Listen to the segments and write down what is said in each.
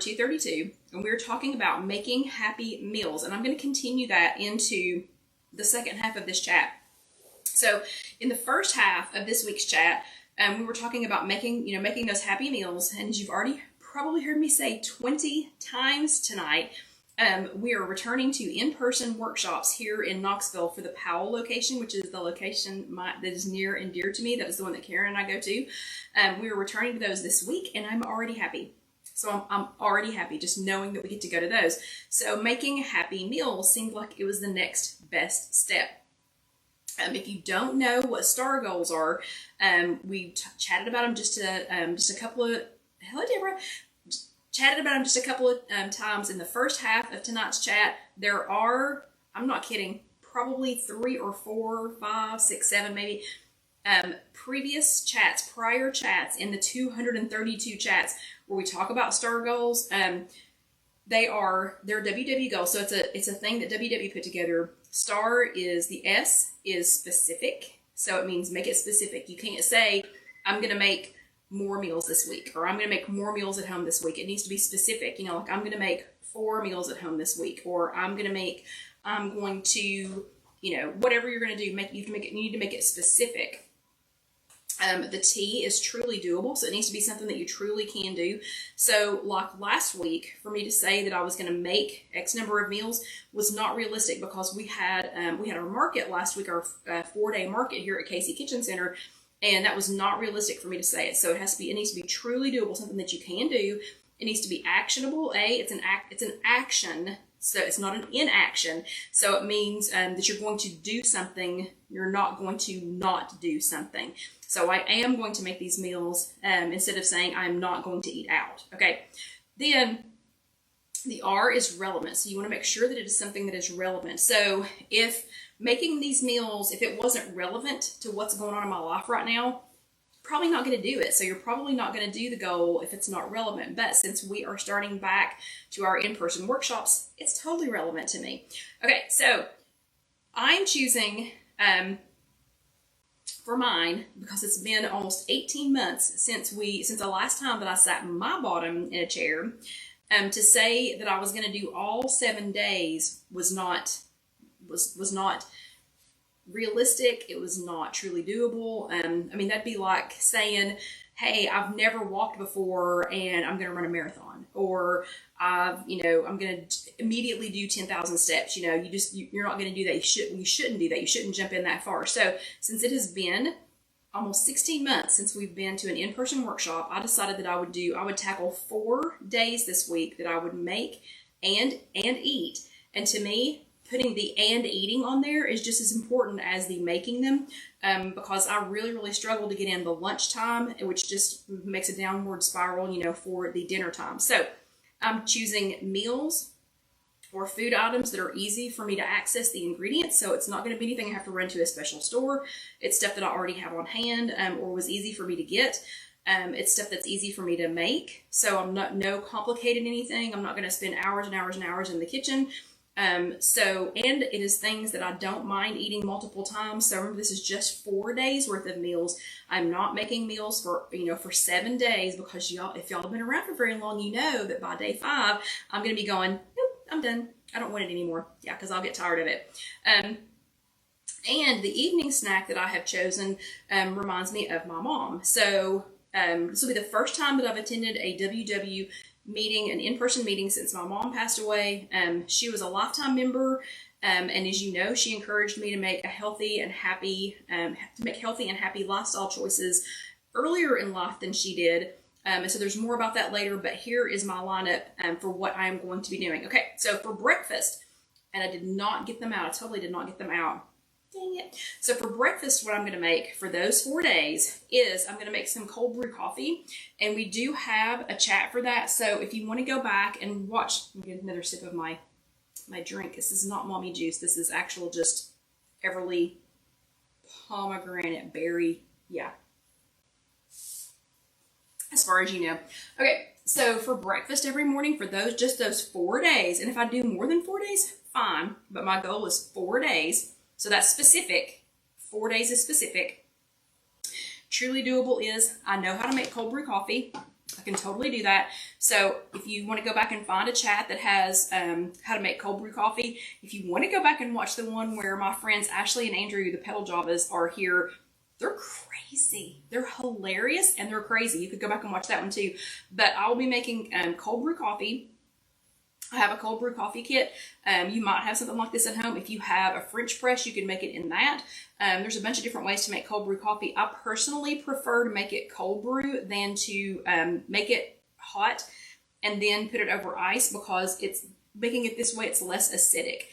232, and we're talking about making happy meals. And I'm going to continue that into the second half of this chat. So in the first half of this week's chat, we were talking about making those happy meals. And as you've already probably heard me say 20 times tonight, we are returning to in-person workshops here in Knoxville for the Powell location, which is the location that is near and dear to me. That is the one that Karen and I go to. We are returning to those this week, and I'm already happy. So I'm already happy just knowing that we get to go to those. So making happy meals seemed like it was the next best step. If you don't know what STAR goals are, we chatted about them just a couple of, hello Deborah, chatted about them just a couple of times in the first half of tonight's chat. There are, I'm not kidding, probably 3 or 4, 5, 6, 7 maybe, prior chats in the 232 chats where we talk about STAR goals. They're WW goals, so it's a thing that WW put together. STAR is, the S is specific, so it means make it specific. You can't say, I'm going to make more meals this week, or I'm going to make more meals at home this week. It needs to be specific. Like I'm going to make 4 meals at home this week, or I'm going to, whatever you're going to do, you need to make it specific. The T is truly doable, so it needs to be something that you truly can do. So like last week, for me to say that I was going to make X number of meals was not realistic, because we had our market last week, our 4-day market here at Casey Kitchen Center, and that was not realistic for me to say it. So it needs to be truly doable, something that you can do. It needs to be actionable. It's an action. So it's not an inaction. So it means that you're going to do something. You're not going to not do something. So I am going to make these meals instead of saying I'm not going to eat out. Okay. Then the R is relevant. So you want to make sure that it is something that is relevant. So if making these meals, if it wasn't relevant to what's going on in my life right now, probably not going to do it. So you're probably not going to do the goal if it's not relevant. But since we are starting back to our in-person workshops, it's totally relevant to me. Okay, so I'm choosing for mine, because it's been almost 18 months since the last time that I sat my bottom in a chair, to say that I was going to do all 7 days was not realistic. It was not truly doable. That'd be like saying, hey, I've never walked before and I'm going to run a marathon, or I'm going to immediately do 10,000 steps. You're not going to do that. You shouldn't do that. You shouldn't jump in that far. So since it has been almost 16 months since we've been to an in-person workshop, I decided that I would tackle 4 days this week that I would make and eat. And to me, putting the and eating on there is just as important as the making them, because I really, really struggle to get in the lunchtime, which just makes a downward spiral, for the dinner time. So I'm choosing meals or food items that are easy for me to access the ingredients. So it's not going to be anything I have to run to a special store. It's stuff that I already have on hand, or was easy for me to get. It's stuff that's easy for me to make. So I'm no complicated anything. I'm not going to spend hours and hours and hours in the kitchen. And it is things that I don't mind eating multiple times. So remember, this is just 4 days worth of meals. I'm not making meals for 7 days, because if y'all have been around for very long, you know that by day 5, I'm going to be going, nope, I'm done. I don't want it anymore. Yeah, because I'll get tired of it. And the evening snack that I have chosen reminds me of my mom. So this will be the first time that I've attended a WW meeting, an in-person meeting, since my mom passed away. She was a lifetime member, and as you know, she encouraged me to make healthy and happy lifestyle choices earlier in life than she did. And so there's more about that later, but here is my lineup for what I am going to be doing. Okay, so for breakfast, and I did not get them out. I totally did not get them out. Dang it. So for breakfast, what I'm going to make for those 4 days is I'm going to make some cold brew coffee, and we do have a chat for that. So if you want to go back and watch, let me get another sip of my drink. This is not mommy juice. This is actual just Everly pomegranate berry. Yeah. As far as you know. Okay. So for breakfast every morning for those 4 days, and if I do more than 4 days, fine. But my goal is 4 days. So that's specific. 4 days is specific. Truly doable is I know how to make cold brew coffee. I can totally do that. So if you want to go back and find a chat that has how to make cold brew coffee, if you want to go back and watch the one where my friends Ashley and Andrew, the pedal Javas, are here, they're crazy. They're hilarious and they're crazy. You could go back and watch that one too. But I'll be making cold brew coffee. I have a cold brew coffee kit. You might have something like this at home. If you have a French press, you can make it in that. There's a bunch of different ways to make cold brew coffee. I personally prefer to make it cold brew than to make it hot and then put it over ice, because it's making it this way, it's less acidic.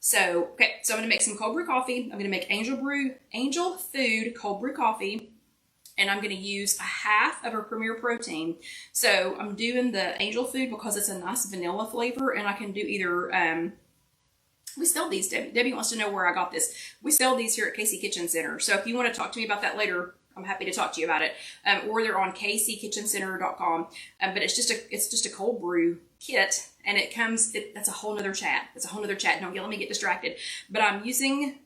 So, okay, so I'm going to make some cold brew coffee. I'm going to make Angel Food cold brew coffee. And I'm going to use a half of a Premier Protein. So I'm doing the Angel Food because it's a nice vanilla flavor, and I can do either, we sell these, Debbie. Debbie wants to know where I got this. We sell these here at Casey Kitchen Center. So if you want to talk to me about that later, I'm happy to talk to you about it. Or they're on kckitchencenter.com. But it's just a cold brew kit, and it comes, that's a whole nother chat. It's a whole nother chat. Don't let me get distracted. But I'm using,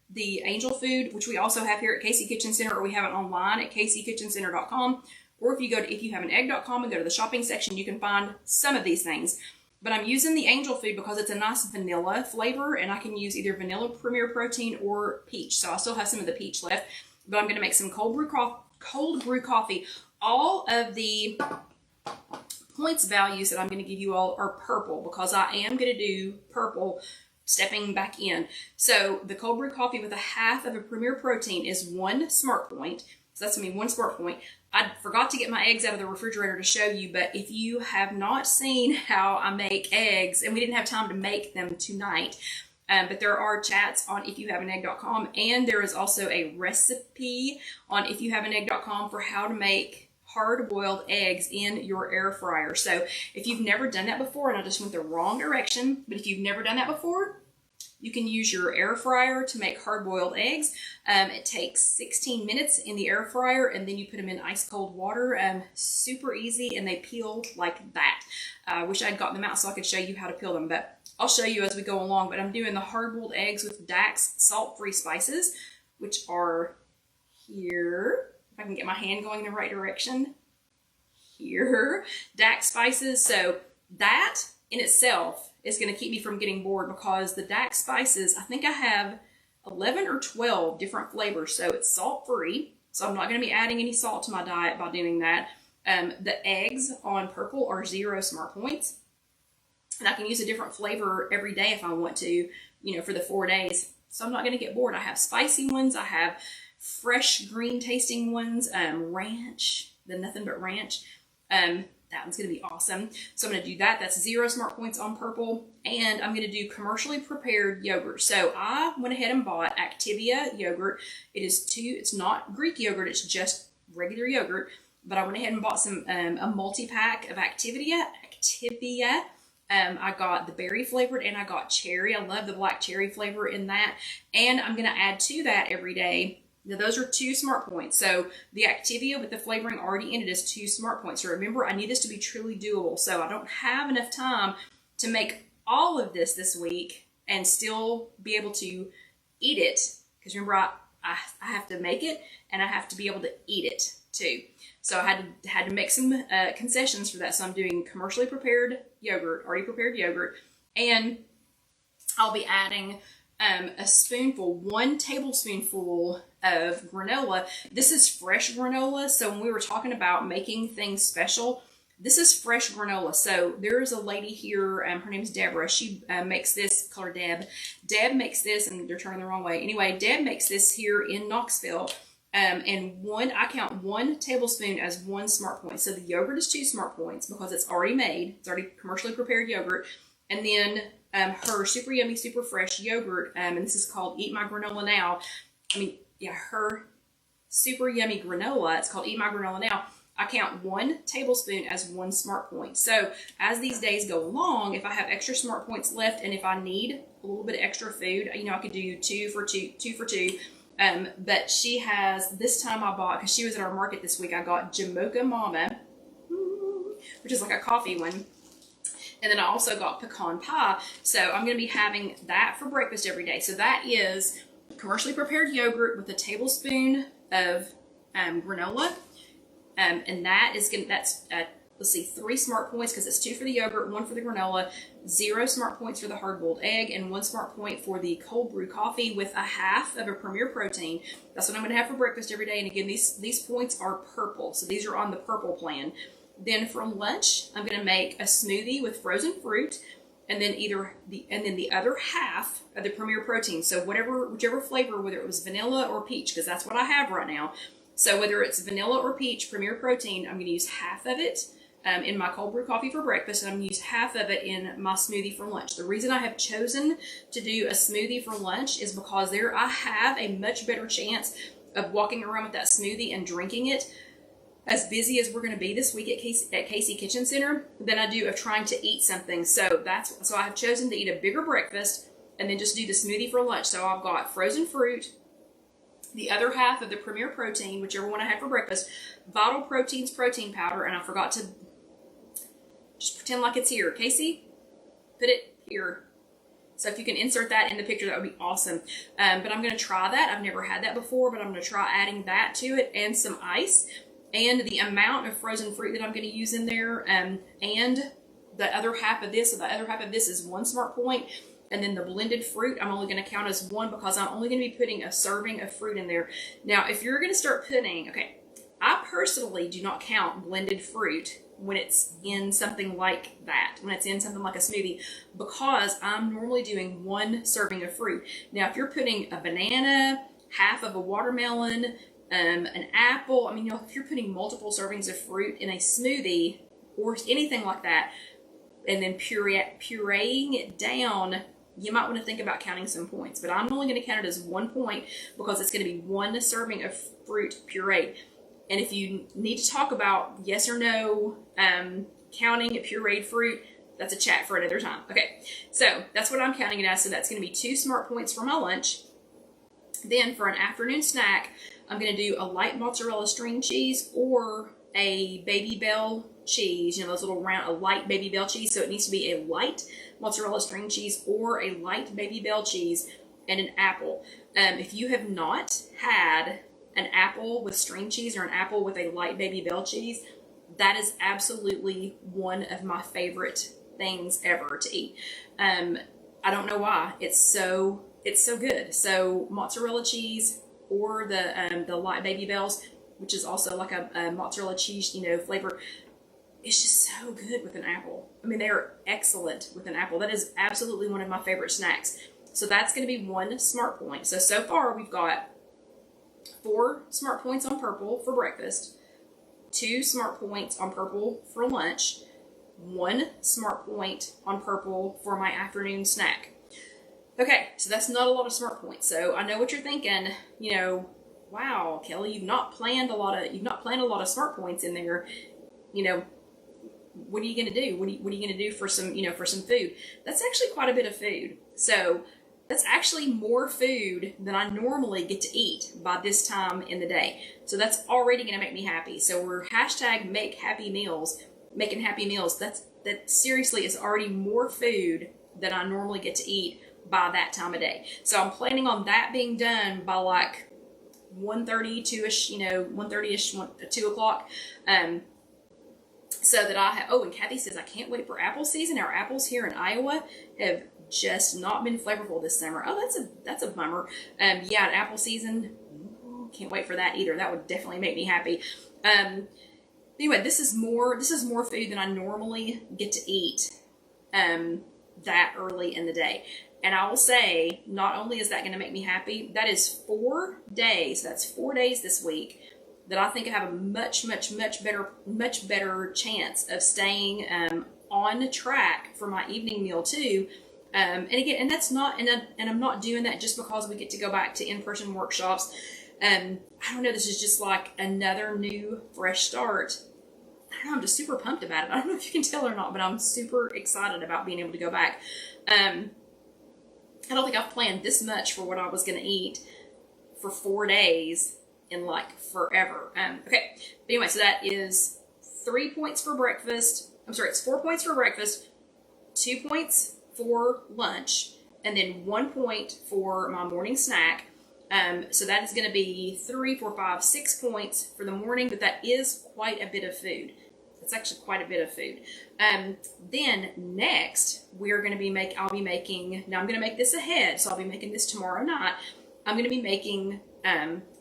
the Angel Food, which we also have here at Casey Kitchen Center, or we have it online at kckitchencenter.com. Or if you go to IfYouHaveAnEgg.com and go to the shopping section, you can find some of these things. But I'm using the Angel Food because it's a nice vanilla flavor, and I can use either vanilla Premier Protein or peach. So I still have some of the peach left. But I'm going to make some cold brew coffee. All of the points values that I'm going to give you all are purple, because I am going to do purple stepping back in. So the cold brew coffee with a half of a Premier Protein is 1 smart point. So that's going to be 1 smart point. I forgot to get my eggs out of the refrigerator to show you, but if you have not seen how I make eggs, and we didn't have time to make them tonight, but there are chats on IfYouHaveAnEgg.com, and there is also a recipe on IfYouHaveAnEgg.com for how to make hard-boiled eggs in your air fryer. So if you've never done that before, and I just went the wrong direction, but if you've never done that before, you can use your air fryer to make hard-boiled eggs. It takes 16 minutes in the air fryer, and then you put them in ice-cold water. Super easy, and they peel like that. I wish I'd gotten them out so I could show you how to peel them, but I'll show you as we go along. But I'm doing the hard-boiled eggs with Dax salt-free spices, which are here. If I can get my hand going in the right direction. Here. Dax spices. So that in itself is going to keep me from getting bored, because the Dax spices, I think I have 11 or 12 different flavors. So it's salt-free. So I'm not going to be adding any salt to my diet by doing that. The eggs on purple are 0 smart points. And I can use a different flavor every day if I want to, for the 4 days. So I'm not going to get bored. I have spicy ones. I have fresh green tasting ones, ranch, the nothing but ranch. That one's going to be awesome. So I'm going to do that. That's 0 smart points on purple. And I'm going to do commercially prepared yogurt. So I went ahead and bought Activia yogurt. It's not Greek yogurt. It's just regular yogurt. But I went ahead and bought a multi-pack of Activia. I got the berry flavored, and I got cherry. I love the black cherry flavor in that. And I'm going to add to that every day. Now, those are 2 smart points. So the Activia with the flavoring already in it is 2 smart points. So remember, I need this to be truly doable. So I don't have enough time to make all of this week and still be able to eat it. Because remember, I have to make it, and I have to be able to eat it too. So I had to make some concessions for that. So I'm doing commercially prepared yogurt, already prepared yogurt, and I'll be adding a spoonful, 1 tablespoonful of granola. This is fresh granola. So when we were talking about making things special, this is fresh granola. So there is a lady here, her name's Deborah. She makes this, call her Deb. Deb makes this, and they're turning the wrong way. Anyway, Deb makes this here in Knoxville. And I count 1 tablespoon as 1 smart point. So the yogurt is 2 smart points because it's already made. It's already commercially prepared yogurt. And then her super yummy, super fresh yogurt, and this is called Eat My Granola Now. Her super yummy granola, it's called Eat My Granola Now. I count 1 tablespoon as 1 smart point. So as these days go along, if I have extra smart points left, and if I need a little bit of extra food, I could do 2 for 2. But she has, this time I bought, because she was at our market this week, I got Jamocha Mama, which is like a coffee one. And then I also got pecan pie. So I'm going to be having that for breakfast every day. So that is commercially prepared yogurt with a tablespoon of granola, And that's let's see, 3 smart points because it's 2 for the yogurt, 1 for the granola, 0 smart points for the hard-boiled egg, and 1 smart point for the cold brew coffee with a half of a Premier Protein. That's what I'm going to have for breakfast every day. And again, these points are purple, so these are on the purple plan. Then for lunch, I'm going to make a smoothie with frozen fruit, and then the other half of the Premier Protein. So whichever flavor, whether it was vanilla or peach, because that's what I have right now. So whether it's vanilla or peach Premier Protein, I'm going to use half of it in my cold brew coffee for breakfast, and I'm going to use half of it in my smoothie for lunch. The reason I have chosen to do a smoothie for lunch is because I have a much better chance of walking around with that smoothie and drinking it, as busy as we're going to be this week at Casey Kitchen Center, than I do of trying to eat something. So I have chosen to eat a bigger breakfast and then just do the smoothie for lunch. So I've got frozen fruit, the other half of the Premier Protein, whichever one I had for breakfast, Vital Proteins protein powder, and I forgot to just pretend like it's here. Casey, put it here. So if you can insert that in the picture, that would be awesome. But I'm going to try that. I've never had that before, but I'm going to try adding that to it, and some ice, and the amount of frozen fruit that I'm going to use in there, and the other half of this. So the other half of this is 1 smart point. And then the blended fruit, I'm only going to count as 1 because I'm only going to be putting a serving of fruit in there. Now, if you're going to start putting, I personally do not count blended fruit when it's in something like that, when it's in something like a smoothie, because I'm normally doing 1 serving of fruit. Now, if you're putting a banana, half of a watermelon, an apple, if you're putting multiple servings of fruit in a smoothie or anything like that, and then pureeing it down, you might want to think about counting some points. But I'm only going to count it as 1 point because it's going to be 1 serving of fruit pureed. And if you need to talk about yes or no counting pureed fruit, that's a chat for another time. Okay, so that's what I'm counting it as. So that's going to be 2 smart points for my lunch. Then for an afternoon snack, I'm going to do a light mozzarella string cheese or a Baby Bell cheese, those little round, a light Baby Bell cheese. So it needs to be a light mozzarella string cheese or a light Baby Bell cheese, and an apple. If you have not had an apple with string cheese or an apple with a light Baby Bell cheese, that is absolutely one of my favorite things ever to eat. I don't know why. It's so good. So mozzarella cheese or the light Baby Bells, which is also like a mozzarella cheese, flavor. It's just so good with an apple. They are excellent with an apple. That is absolutely one of my favorite snacks. So that's going to be 1 smart point. So far we've got 4 smart points on purple for breakfast, 2 smart points on purple for lunch, 1 smart point on purple for my afternoon snack. Okay, so that's not a lot of smart points. So I know what you're thinking, wow, Kelly, you've not planned a lot of smart points in there. What are you going to do? What are you going to do for some food? That's actually quite a bit of food. So that's actually more food than I normally get to eat by this time in the day. So that's already going to make me happy. So we're #make happy meals, making happy meals. That seriously is already more food than I normally get to eat by that time of day. So I'm planning on that being done by like 1:30, 2-ish, 1:30-ish, 2 o'clock. So that I have, and Kathy says, I can't wait for apple season. Our apples here in Iowa have just not been flavorful this summer. Oh, that's a bummer. Yeah, apple season, can't wait for that either. That would definitely make me happy. Anyway, this is more food than I normally get to eat that early in the day. And I will say, not only is that going to make me happy, that is 4 days. That's 4 days this week that I think I have a much better chance of staying on track for my evening meal too. And again, and that's not, and I'm not doing that just because we get to go back to in-person workshops. I don't know, this is just like another new fresh start. I don't know, I'm just super pumped about it. I don't know if you can tell or not, but I'm super excited about being able to go back. I don't think I've planned this much for what I was going to eat for 4 days in like forever. Okay, but anyway, so that is 3 points for breakfast. It's 4 points for breakfast, 2 points for lunch, and then 1 point for my morning snack. So that is going to be 3, 4, 5, 6 points for the morning, but that is quite a bit of food. It's actually quite a bit of food. Then next, we're going to be I'll be making, now I'm going to make this ahead, so I'll be making this tomorrow night. I'm going to be making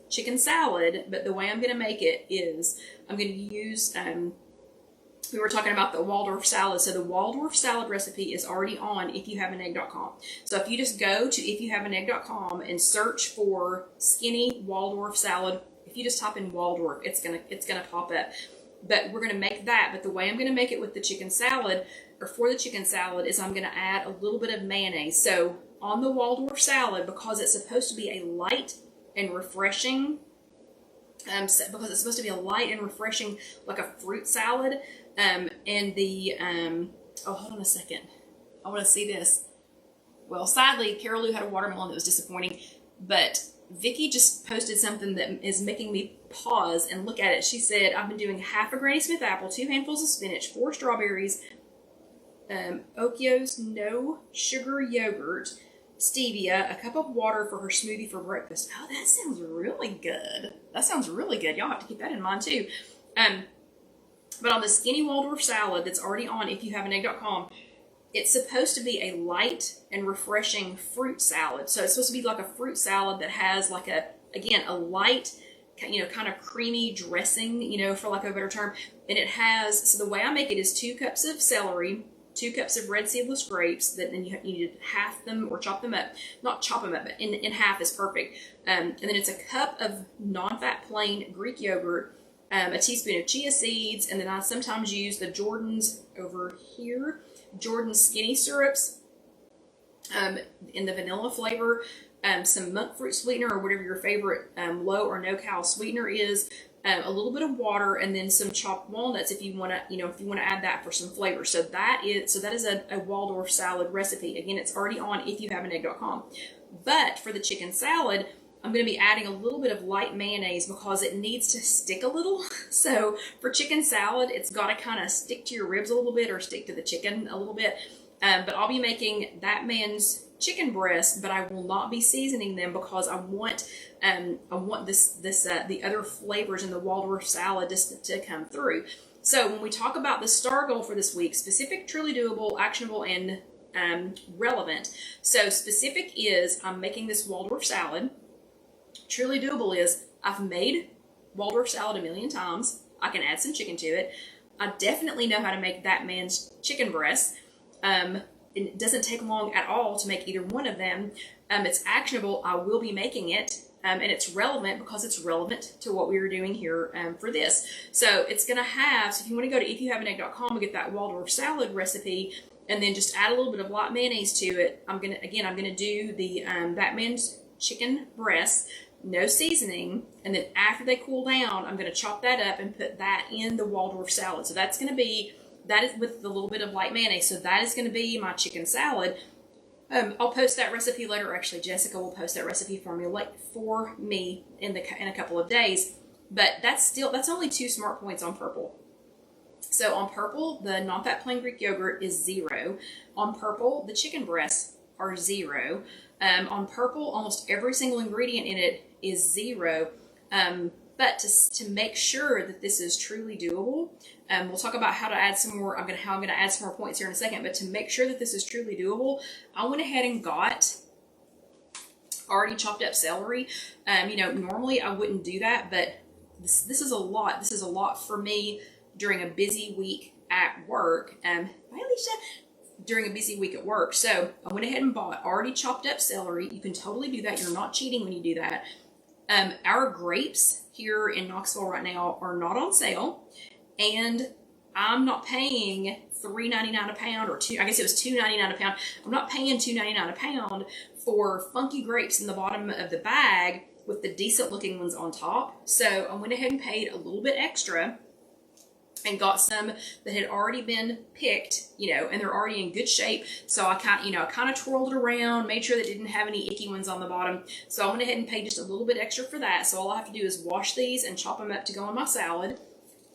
chicken salad, but the way I'm going to make it is I'm going to use, we were talking about the Waldorf salad. So the Waldorf salad recipe is already on IfYouHaveAnEgg.com. So if you just go to IfYouHaveAnEgg.com and search for skinny Waldorf salad, if you just type in Waldorf, it's gonna pop up. But we're gonna make that. But the way I'm gonna make it with the chicken salad, or for the chicken salad, is I'm gonna add a little bit of mayonnaise. So on the Waldorf salad, because it's supposed to be a light and refreshing, because it's supposed to be a light and refreshing, like a fruit salad. And the, oh, hold on a second. I want to see this. Well, sadly, Carol Lou had a watermelon that was disappointing, but Vicky just posted something that is making me pause and look at it. She said, I've been doing half a Granny Smith apple, 2 handfuls of spinach, 4 strawberries, Oikos no sugar yogurt, stevia, a cup of water for her smoothie for breakfast. Oh, that sounds really good. That sounds really good. Y'all have to keep that in mind too. But on the skinny Waldorf salad that's already on IfYouHaveAnEgg.com, it's supposed to be a light and refreshing fruit salad. So it's supposed to be like a fruit salad that has like a light, kind of creamy dressing, for lack of a better term. And it has, so the way I make it is 2 cups of celery, 2 cups of red seedless grapes, that then you need to half them or chop them up. Not chop them up, but in half is perfect. And then it's a cup of non-fat plain Greek yogurt, a teaspoon of chia seeds, and then I sometimes use the Jordan's over here, Jordan's skinny syrups in the vanilla flavor, some monk fruit sweetener or whatever your favorite low or no cal sweetener is, a little bit of water, and then some chopped walnuts if you want to add that for some flavor. So that is a Waldorf salad recipe. Again, it's already on IfYouHaveAnEgg.com. But for the chicken salad, I'm going to be adding a little bit of light mayonnaise because it needs to stick a little. So for chicken salad, it's got to kind of stick to your ribs a little bit or stick to the chicken a little bit. But I'll be making that man's chicken breast, but I will not be seasoning them because I want the other flavors in the Waldorf salad just to come through. So when we talk about the STAR goal for this week, specific, truly doable, actionable, and relevant. So specific is I'm making this Waldorf salad. Truly doable is I've made Waldorf salad a million times. I can add some chicken to it. I definitely know how to make that man's chicken breast. It doesn't take long at all to make either one of them. It's actionable. I will be making it. And it's relevant because it's relevant to what we were doing here for this. So it's going to have, so if you want to go to IfYouHaveAnEgg.com and get that Waldorf salad recipe, and then just add a little bit of light mayonnaise to it, I'm going to do the that man's chicken breast, no seasoning, and then after they cool down, I'm going to chop that up and put that in the Waldorf salad. So that is with a little bit of light mayonnaise. So that is going to be my chicken salad. I'll post that recipe later. Actually, Jessica will post that recipe for me in a couple of days. But that's only 2 smart points on purple. So on purple, the non-fat plain Greek yogurt is 0. On purple, the chicken breasts are 0. On purple, almost every single ingredient in it is 0. But to make sure that this is truly doable, we'll talk about how to add some more. How I'm going to add some more points here in a second. But to make sure that this is truly doable, I went ahead and got already chopped up celery. Normally I wouldn't do that, but this is a lot. This is a lot for me during a busy week at work. During a busy week at work. So I went ahead and bought already chopped up celery. You can totally do that. You're not cheating when you do that. Our grapes here in Knoxville right now are not on sale, and I'm not paying $3.99 a pound, or I guess it was $2.99 a pound. I'm not paying $2.99 a pound for funky grapes in the bottom of the bag with the decent looking ones on top. So I went ahead and paid a little bit extra and got some that had already been picked, and they're already in good shape. So I kind of twirled it around, made sure that it didn't have any icky ones on the bottom. So I went ahead and paid just a little bit extra for that. So all I have to do is wash these and chop them up to go on my salad.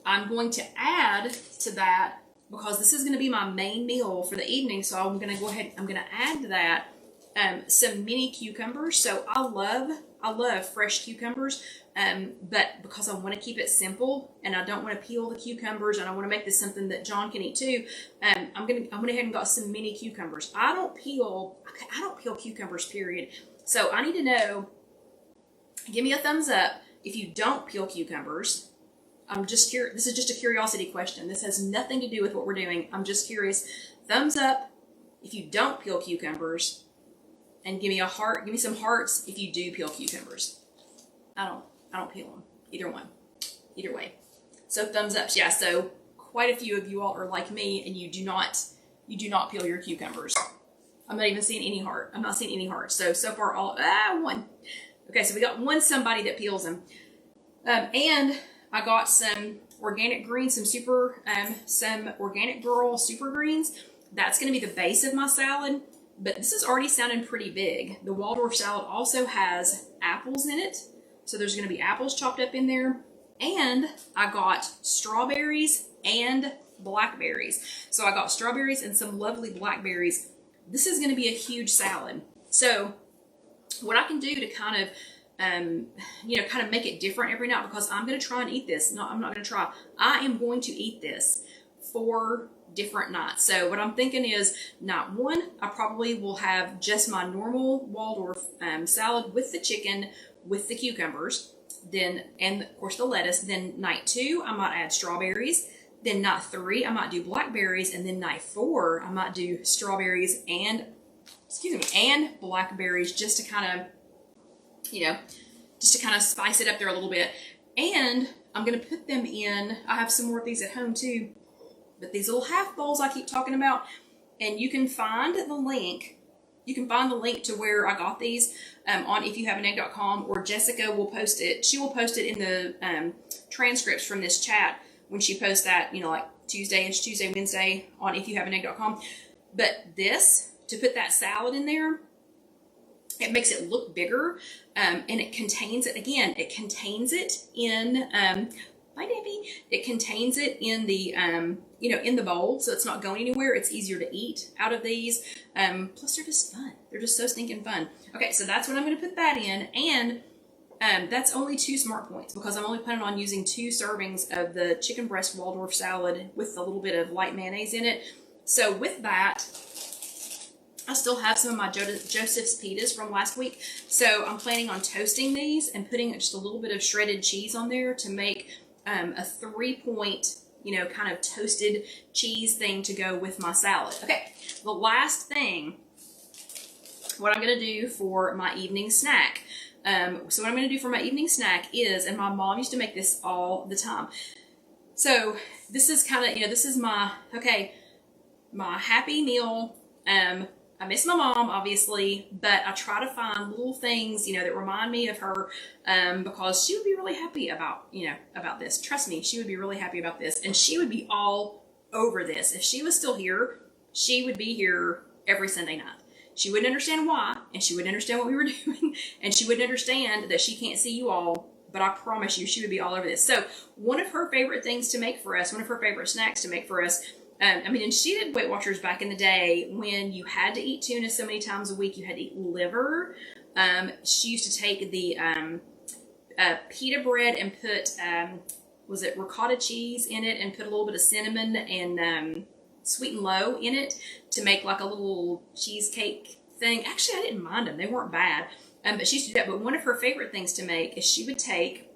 I'm going to add to that, because this is going to be my main meal for the evening. So I'm going to go ahead, I'm going to add to that some mini cucumbers. So I I love fresh cucumbers, but because I want to keep it simple and I don't want to peel the cucumbers and I want to make this something that John can eat too, I went ahead and got some mini cucumbers. I don't peel cucumbers, period. So I need to know, give me a thumbs up if you don't peel cucumbers. I'm just curious. This is just a curiosity question. This has nothing to do with what we're doing. I'm just curious. Thumbs up if you don't peel cucumbers, and give me a heart. Give me some hearts if you do peel cucumbers. I don't peel them. Either one. Either way. So thumbs up. Yeah. So quite a few of you all are like me, and you do not peel your cucumbers. I'm not even seeing any heart. I'm not seeing any hearts. So far all one. Okay. So we got one somebody that peels them, and I got some organic greens, some organic girl super greens. That's going to be the base of my salad. But this is already sounding pretty big. The Waldorf salad also has apples in it. So there's going to be apples chopped up in there. And I got strawberries and blackberries. So I got strawberries and some lovely blackberries. This is going to be a huge salad. So what I can do to kind of make it different every night, because I'm going to try and eat this. No, I'm not going to try. I am going to eat this for different nights. So what I'm thinking is, night one, I probably will have just my normal Waldorf salad with the chicken, with the cucumbers, then, and of course the lettuce. Then night two, I might add strawberries. Then night three, I might do blackberries. And then night four, I might do strawberries and blackberries, just to kind of, spice it up there a little bit. And I'm going to put them in, I have some more of these at home too, but these little half bowls I keep talking about, and you can find the link. You can find the link to where I got these on IfYouHaveAnEgg.com, or Jessica will post it. She will post it in the transcripts from this chat when she posts that, like Tuesday, Wednesday on IfYouHaveAnEgg.com. But this, to put that salad in there, it makes it look bigger, and it contains it, again, it contains it in, bye Debbie, it contains it in the, in the bowl, so it's not going anywhere. It's easier to eat out of these, plus they're just fun. They're just so stinking fun. Okay, so that's what I'm going to put that in, and that's only 2 smart points, because I'm only planning on using 2 servings of the chicken breast Waldorf salad with a little bit of light mayonnaise in it. So with that, I still have some of my Joseph's pitas from last week. So I'm planning on toasting these and putting just a little bit of shredded cheese on there to make a 3-point, kind of toasted cheese thing to go with my salad. Okay, the last thing, what I'm going to do for my evening snack. So what I'm going to do for my evening snack is, and my mom used to make this all the time. So this is kind of, this is my happy meal. I miss my mom, obviously, but I try to find little things, that remind me of her, because she would be really happy about this. Trust me, she would be really happy about this, and she would be all over this. If she was still here, she would be here every Sunday night. She wouldn't understand why, and she wouldn't understand what we were doing, and she wouldn't understand that she can't see you all, but I promise you, she would be all over this. So one of her favorite things to make for us, one of her favorite snacks to make for us, and she did Weight Watchers back in the day when you had to eat tuna so many times a week. You had to eat liver. She used to take the pita bread and put, was it ricotta cheese in it, and put a little bit of cinnamon and sweet and low in it to make like a little cheesecake thing. Actually, I didn't mind them. They weren't bad. But she used to do that. But one of her favorite things to make is she would take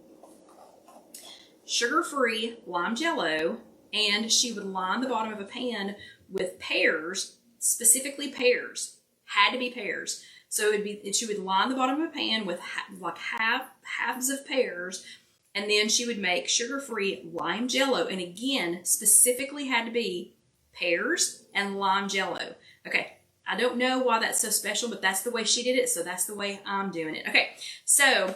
sugar-free lime jello, and she would line the bottom of a pan with pears, specifically pears. Had to be pears. So she would line the bottom of a pan with halves of pears, and then she would make sugar-free lime jello. And again, specifically had to be pears and lime jello. Okay, I don't know why that's so special, but that's the way she did it, so that's the way I'm doing it. Okay, so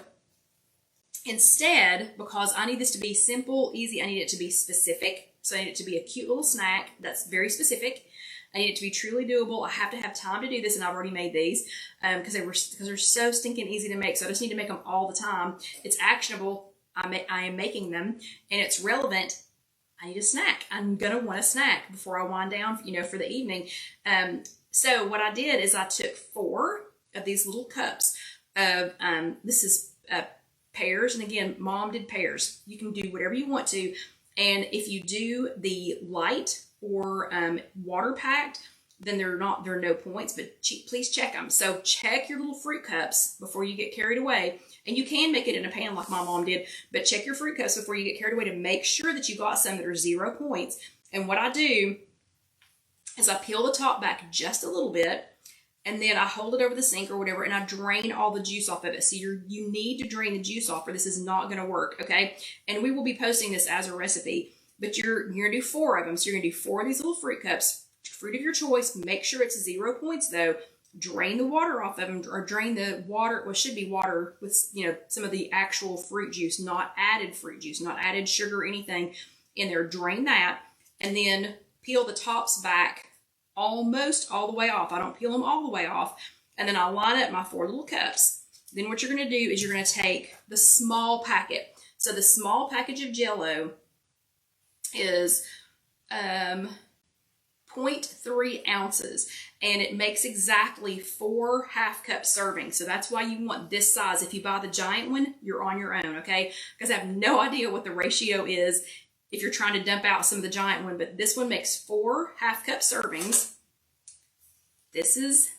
instead, because I need this to be simple, easy, I need it to be specific. So I need it to be a cute little snack that's very specific. I need it to be truly doable. I have to have time to do this, and I've already made these because they're so stinking easy to make. So I just need to make them all the time. It's actionable. I am making them, and it's relevant. I need a snack. I'm gonna want a snack before I wind down, for the evening. So what I did is I took 4 of these little cups of, this is pears. And again, Mom did pears. You can do whatever you want to. And if you do the light or water packed, then there are no points, but please check them. So check your little fruit cups before you get carried away. And you can make it in a pan like my mom did, but check your fruit cups before you get carried away to make sure that you got some that are 0 points. And what I do is I peel the top back just a little bit, and then I hold it over the sink or whatever, and I drain all the juice off of it. So you need to drain the juice off, or this is not going to work, okay? And we will be posting this as a recipe, but you're going to do 4 of them. So you're going to do 4 of these little fruit cups, fruit of your choice. Make sure it's 0 points though. Drain the water off of them, or drain the water, well, it should be water with, some of the actual fruit juice, not added fruit juice, not added sugar or anything in there. Drain that, and then peel the tops back almost all the way off. I don't peel them all the way off. And then I line up my 4 little cups. Then what you're going to do is you're going to take the small packet. So the small package of Jell-O is 0.3 ounces, and it makes exactly 4 half-cup servings. So that's why you want this size. If you buy the giant one, you're on your own, okay? Because I have no idea what the ratio is if you're trying to dump out some of the giant one, but this one makes 4 half-cup servings. This is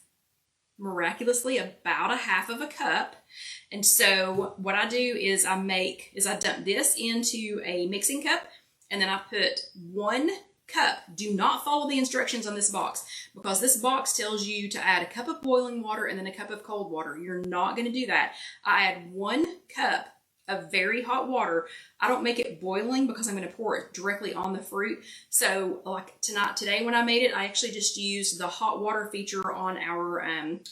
miraculously about a half of a cup. And so what I do is I dump this into a mixing cup, and then I put 1 cup. Do not follow the instructions on this box, because this box tells you to add a cup of boiling water and then a cup of cold water. You're not going to do that. I add 1 cup of very hot water. I don't make it boiling because I'm going to pour it directly on the fruit. So like today when I made it, I actually just used the hot water feature on our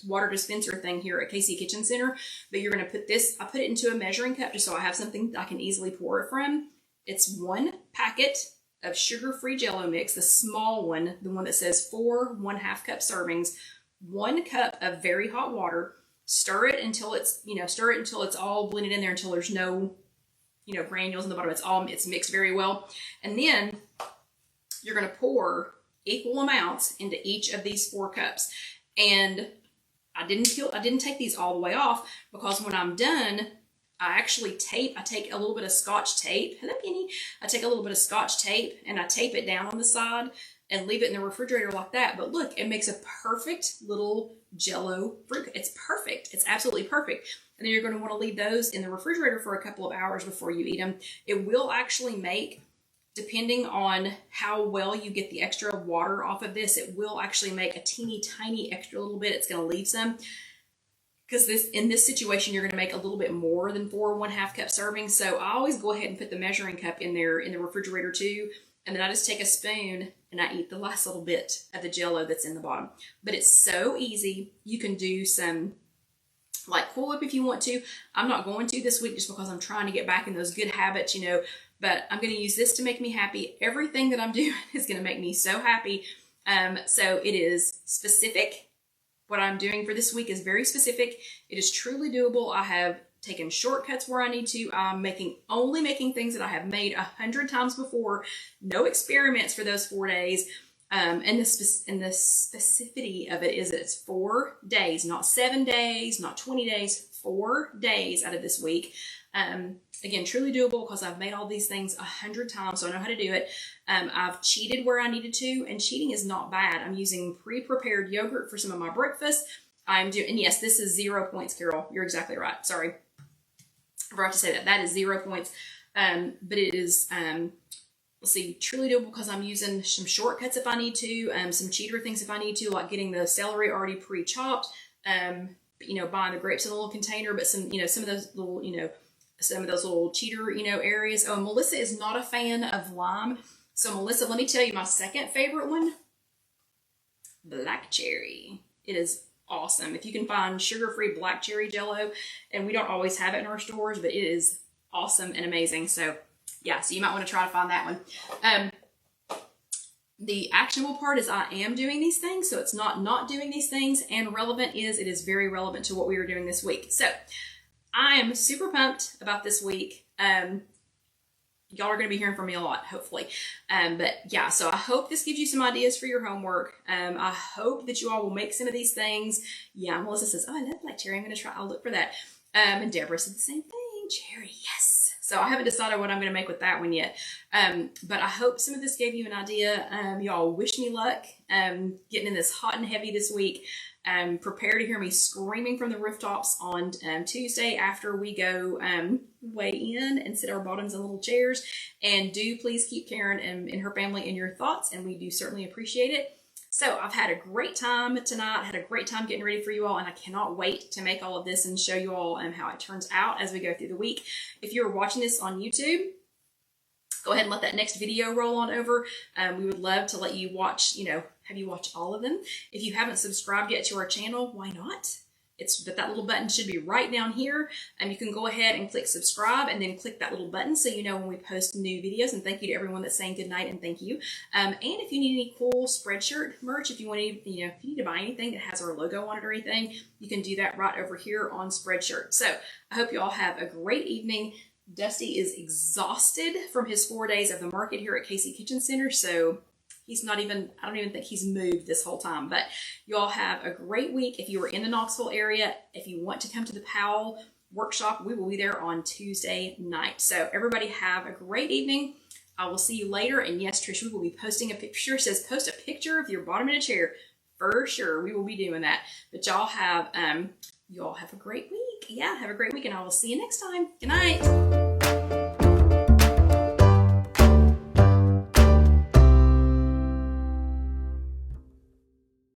water dispenser thing here at KC Kitchen Center. But you're going to put this, I put it into a measuring cup just so I have something I can easily pour it from. It's 1 packet of sugar-free Jell-O mix, the small one, the one that says 4 1/2 cup servings, 1 cup of very hot water. Stir it until it's, all blended in there, until there's no, granules in the bottom. It's mixed very well. And then you're going to pour equal amounts into each of these 4 cups. And I didn't take these all the way off, because when I'm done, I actually take a little bit of Scotch tape. Hello, Penny. I take a little bit of Scotch tape and I tape it down on the side and leave it in the refrigerator like that. But look, it makes a perfect little Jell-O fruit. It's perfect. It's absolutely perfect. And then you're going to want to leave those in the refrigerator for a couple of hours before you eat them. It will actually make, depending on how well you get the extra water off of this, it will actually make a teeny tiny extra little bit. It's going to leave some. Because in this situation, you're going to make a little bit more than 4 1/2 cup servings. So I always go ahead and put the measuring cup in there in the refrigerator too. And then I just take a spoon and I eat the last little bit of the Jell-O that's in the bottom. But it's so easy. You can do some like Cool Whip if you want to. I'm not going to this week just because I'm trying to get back in those good habits, but I'm going to use this to make me happy. Everything that I'm doing is going to make me so happy. So it is specific. What I'm doing for this week is very specific. It is truly doable. I have taken shortcuts where I need to. I'm only making things that I have made 100 times before. No experiments for those 4 days. And the specificity of it is that it's 4 days, not 7 days, not 20 days, 4 days out of this week. Again, truly doable because I've made all these things 100 times, so I know how to do it. I've cheated where I needed to, and cheating is not bad. I'm using pre-prepared yogurt for some of my breakfast. And yes, this is 0 points, Carol. You're exactly right. Sorry. I forgot to say that. That is 0 points. But it is, let's see, truly doable because I'm using some shortcuts if I need to, some cheater things if I need to, like getting the celery already pre-chopped, buying the grapes in a little container, but some of those little cheater, areas. Oh, Melissa is not a fan of lime. So Melissa, let me tell you my second favorite one, black cherry. It is awesome. If you can find sugar-free black cherry Jell-O, and we don't always have it in our stores, but it is awesome and amazing. So yeah, so you might want to try to find that one. The actionable part is I am doing these things, so it's not doing these things, and relevant is it is very relevant to what we are doing this week. So I am super pumped about this week. y'all are going to be hearing from me a lot, hopefully. But yeah, so I hope this gives you some ideas for your homework. I hope that you all will make some of these things. Yeah, Melissa says, oh, I love black cherry. I'm going to try. I'll look for that. And Deborah said the same thing. Cherry, yes. So I haven't decided what I'm going to make with that one yet. But I hope some of this gave you an idea. Y'all wish me luck getting in this hot and heavy this week. Prepare to hear me screaming from the rooftops on Tuesday after we go weigh in and sit our bottoms in little chairs. And do please keep Karen and her family in your thoughts, and we do certainly appreciate it. So I've had a great time tonight, had a great time getting ready for you all, and I cannot wait to make all of this and show you all how it turns out as we go through the week. If you're watching this on YouTube, go ahead and let that next video roll on over. We would love to let you watch, have you watched all of them. If you haven't subscribed yet to our channel, why not? That little button should be right down here. You can go ahead and click subscribe and then click that little button so you know when we post new videos. And thank you to everyone that's saying good night and thank you. And if you need any cool Spreadshirt merch, if you want to, if you need to buy anything that has our logo on it or anything, you can do that right over here on Spreadshirt. So I hope you all have a great evening. Dusty is exhausted from his 4 days of the market here at Casey Kitchen Center. So he's not even, I don't even think he's moved this whole time. But you all have a great week. If you are in the Knoxville area, if you want to come to the Powell workshop, we will be there on Tuesday night. So everybody have a great evening. I will see you later. And yes, Trish, we will be posting a picture. It says post a picture of your bottom in a chair. For sure, we will be doing that. But y'all have a great week. Yeah, have a great week, and I will see you next time. Good night.